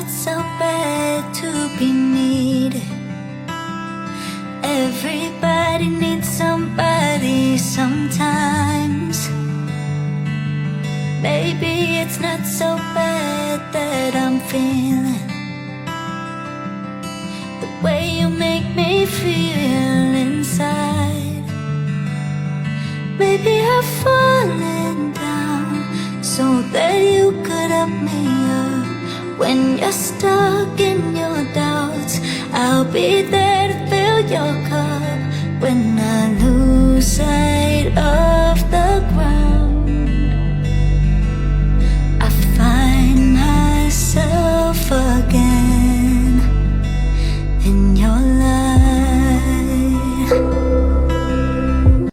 so bad to be needed. Everybody needs somebody sometimes. Maybe it's not so bad that I'm feeling the way you make me feel inside. Maybe I've fallen down so that you could help me up. When you're stuck in your doubts, I'll be there